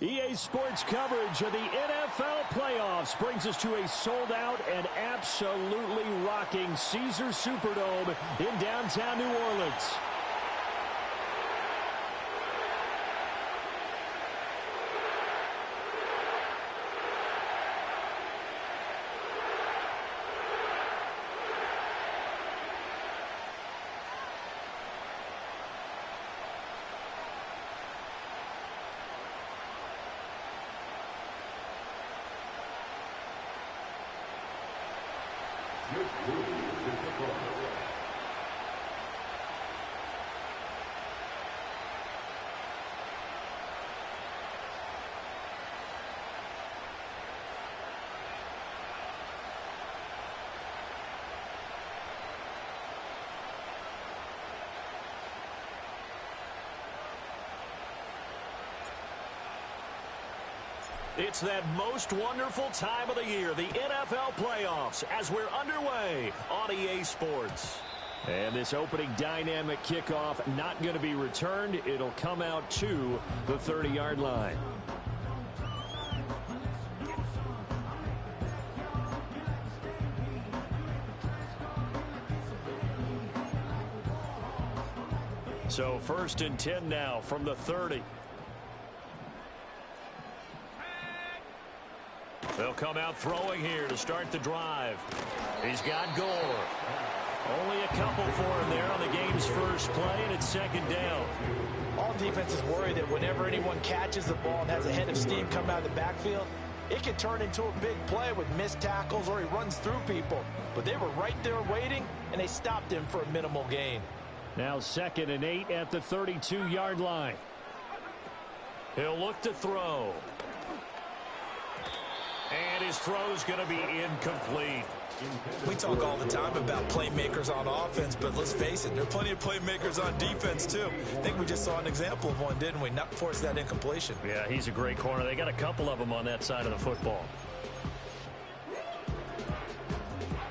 EA Sports coverage of the NFL playoffs brings us to a sold-out and absolutely rocking Caesars Superdome in downtown New Orleans. It's that most wonderful time of the year, the NFL playoffs, as we're underway on EA Sports. And this opening dynamic kickoff not going to be returned. It'll come out to the 30-yard line. So 1st and 10 now from the 30. They'll come out throwing here to start the drive. He's got Gore. Only a couple for him there on the game's first play, and it's 2nd down. All defenses worry that whenever anyone catches the ball and has a head of steam come out of the backfield, it can turn into a big play with missed tackles or he runs through people. But they were right there waiting, and they stopped him for a minimal gain. Now 2nd and 8 at the 32-yard line. He'll look to throw. And his throw's going to be incomplete. We talk all the time about playmakers on offense, but let's face it, there are plenty of playmakers on defense, too. I think we just saw an example of one, didn't we? Not force that incompletion. Yeah, he's a great corner. They got a couple of them on that side of the football.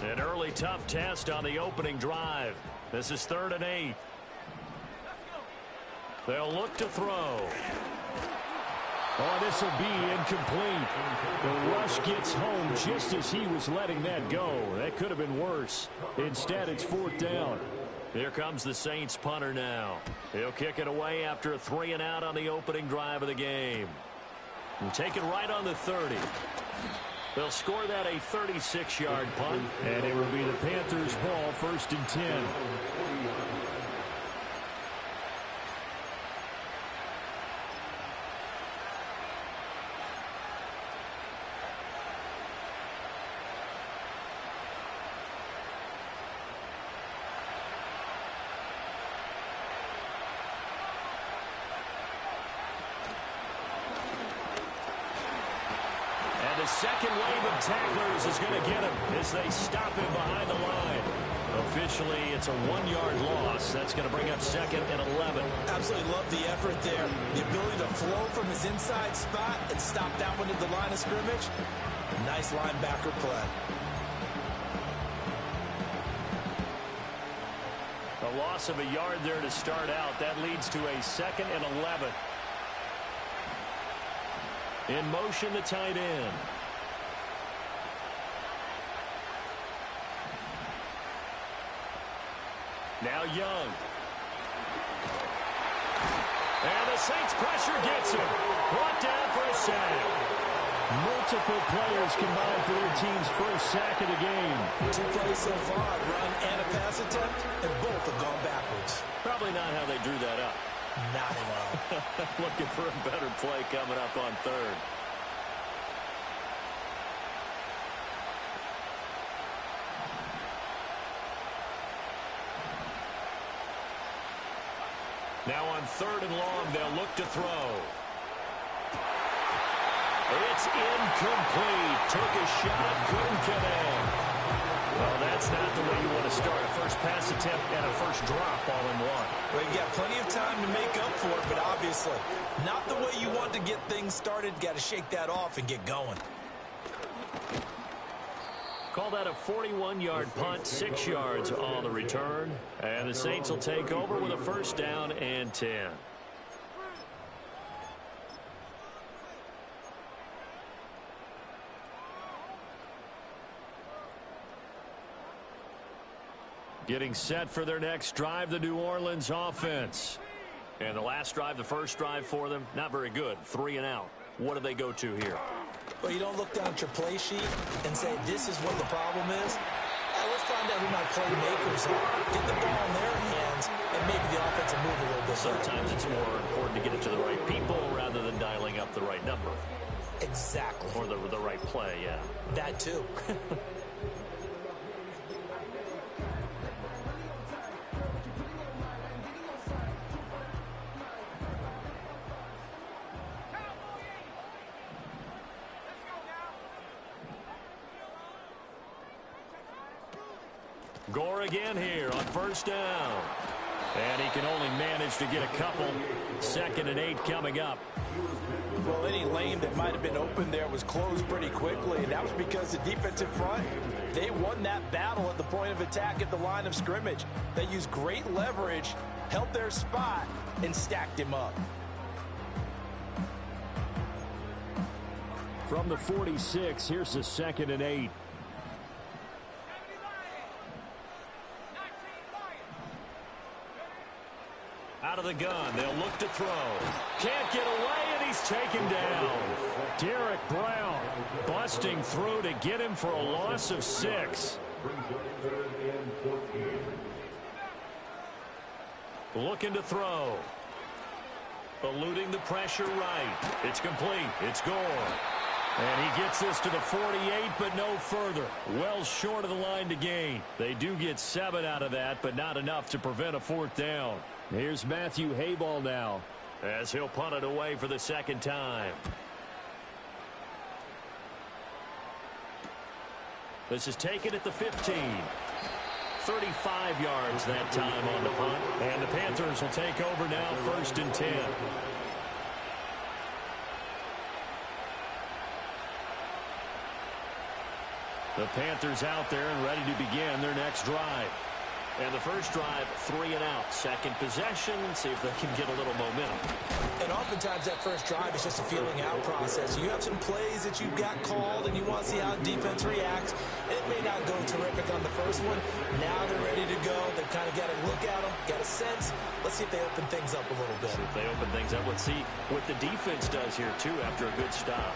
An early tough test on the opening drive. This is 3rd and 8. They'll look to throw. Oh, this will be incomplete. The rush gets home just as he was letting that go. That could have been worse. Instead, it's 4th down. Here comes the Saints punter now. He'll kick it away after a 3-and-out on the opening drive of the game. And take it right on the 30. They'll score that a 36-yard punt, and it will be the Panthers' ball, 1st and 10. The second wave of tacklers is going to get him as they stop him behind the line. Officially, it's a 1-yard loss. That's going to bring up 2nd and 11. Absolutely love the effort there. The ability to flow from his inside spot and stop that one at the line of scrimmage. Nice linebacker play. A loss of a yard there to start out. That leads to a 2nd and 11. In motion, the tight end. Now Young. And the Saints pressure gets him. Brought down for a sack. Multiple players combined for their team's first sack of the game. 2 plays so far, run and a pass attempt, and both have gone backwards. Probably not how they drew that up. Not at all. Looking for a better play coming up on 3rd. Now on 3rd and long, they'll look to throw. It's incomplete. Took a shot, couldn't connect. Well, that's not the way you want to start a first pass attempt and a first drop all in one. Well, you got plenty of time to make up for it, but obviously not the way you want to get things started. Got to shake that off and get going. Call that a 41-yard punt, 6 yards on the return. And the Saints will take over with a 1st down and 10. Getting set for their next drive, the New Orleans offense. And the last drive, the first drive for them, not very good. 3 and out. What do they go to here? Well, you don't look down at your play sheet and say, this is what the problem is. Let's find out who my playmakers are. Get the ball in their hands, and maybe the offense will move a little bit. Sometimes it's more important to get it to the right people rather than dialing up the right number. Exactly. Or the right play, yeah. That too. Gore again here on first down. And he can only manage to get a couple. 2nd and 8 coming up. Well, any lane that might have been open there was closed pretty quickly, and that was because the defensive front, they won that battle at the point of attack at the line of scrimmage. They used great leverage, held their spot, and stacked him up. From the 46, here's the 2nd and 8. Out of the gun, they'll look to throw. Can't get away, and he's taken down. Derek Brown busting through to get him for a loss of 6. Looking to throw. Eluding the pressure right. It's complete. It's Gore. And he gets this to the 48, but no further. Well short of the line to gain. They do get 7 out of that, but not enough to prevent a 4th down. Here's Matthew Hayball now, as he'll punt it away for the 2nd time. This is taken at the 15. 35 yards that time on the punt. And the Panthers will take over now, 1st and 10. The Panthers out there and ready to begin their next drive. And the first drive, 3 and out. 2nd possession, see if they can get a little momentum. And oftentimes that first drive is just a feeling out process. You have some plays that you've got called and you want to see how defense reacts. It may not go terrific on the first one. Now they're ready to go. They've kind of got to look at them, got a sense. Let's see if they open things up a little bit. See if they open things up. Let's see what the defense does here, too, after a good stop.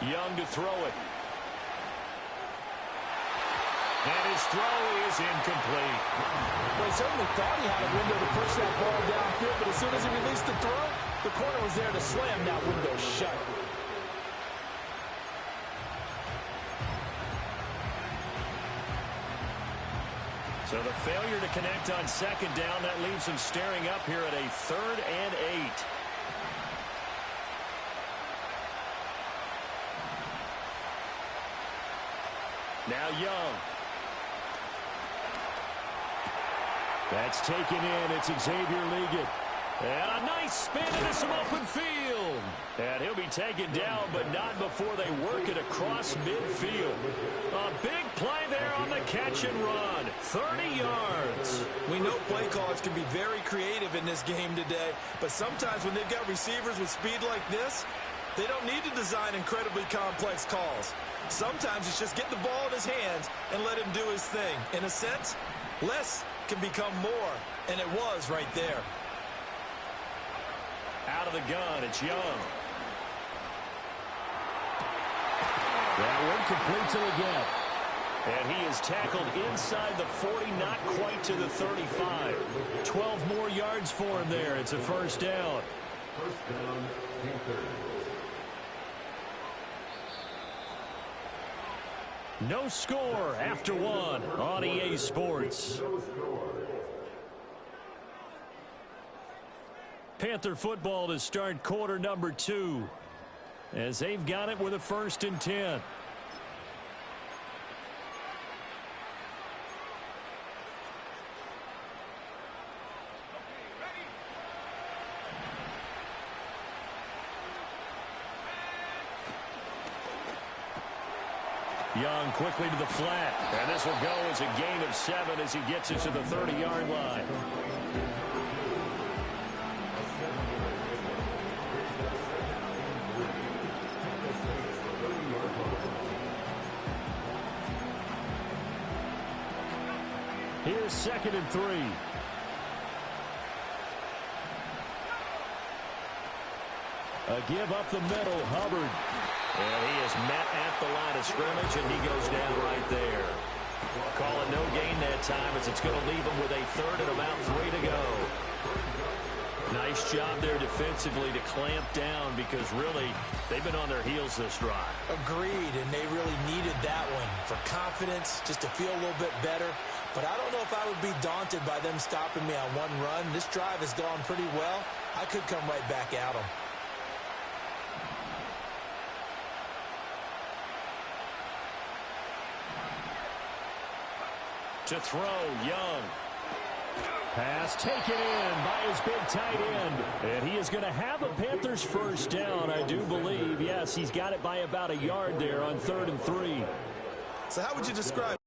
Young to throw it. And his throw is incomplete. Well, he certainly thought he had a window to push that ball downfield, but as soon as he released the throw, the corner was there to slam that window shut. So the failure to connect on 2nd down, that leaves him staring up here at a 3rd and 8. Now Young. That's taken in. It's Xavier Liggett. And a nice spin into some open field. And he'll be taken down, but not before they work it across midfield. A big play there on the catch and run. 30 yards. We know play callers can be very creative in this game today, but sometimes when they've got receivers with speed like this, they don't need to design incredibly complex calls. Sometimes it's just get the ball in his hands and let him do his thing. In a sense, less can become more, and it was right there. Out of the gun, it's Young. That one complete to Liggett. And he is tackled inside the 40, not quite to the 35. 12 more yards for him there. It's a 1st down. First down, Panthers. No score after 1 on EA Sports. Panther football to start quarter number 2, as they've got it with a 1st and 10. Young quickly to the flat. And this will go as a gain of 7 as he gets it to the 30-yard line. Here's 2nd and 3. A give up the middle, Hubbard. And he is met at the line of scrimmage, and he goes down right there. Call it no gain that time as it's going to leave him with a 3rd and about 3 to go. Nice job there defensively to clamp down because really they've been on their heels this drive. Agreed, and they really needed that one for confidence, just to feel a little bit better. But I don't know if I would be daunted by them stopping me on one run. This drive has gone pretty well. I could come right back at them. To throw, Young. Pass taken in by his big tight end. And he is going to have a Panthers first down, I do believe. Yes, he's got it by about a yard there on 3rd and 3. So how would you describe